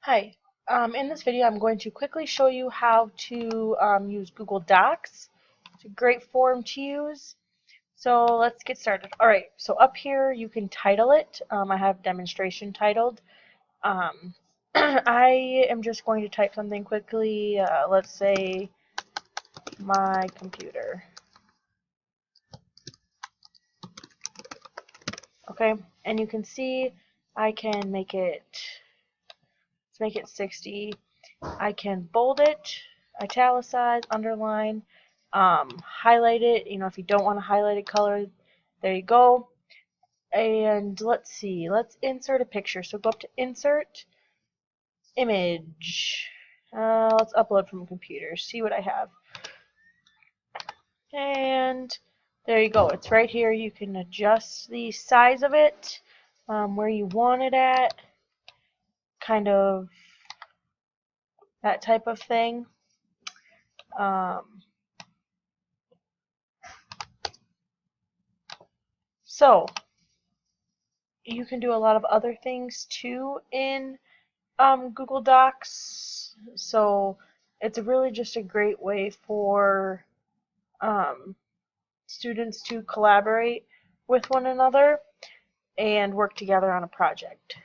Hi. In this video, I'm going to quickly show you how to use Google Docs. It's a great form to use. So let's get started. Alright, so up here you can title it. I have demonstration titled. I am just going to type something quickly. Let's say my computer. Okay, and you can see I can make it, let's make it 60. I can bold it, italicize, underline, highlight it. If you don't want to highlight a color, there you go. And let's see, let's insert a picture. So go up to Insert, Image. Let's upload from a computer. See what I have. And there you go. It's right here. You can adjust the size of it, where you want it at, kind of that type of thing. So you can do a lot of other things too in Google Docs. So it's really just a great way for students to collaborate with one another and work together on a project.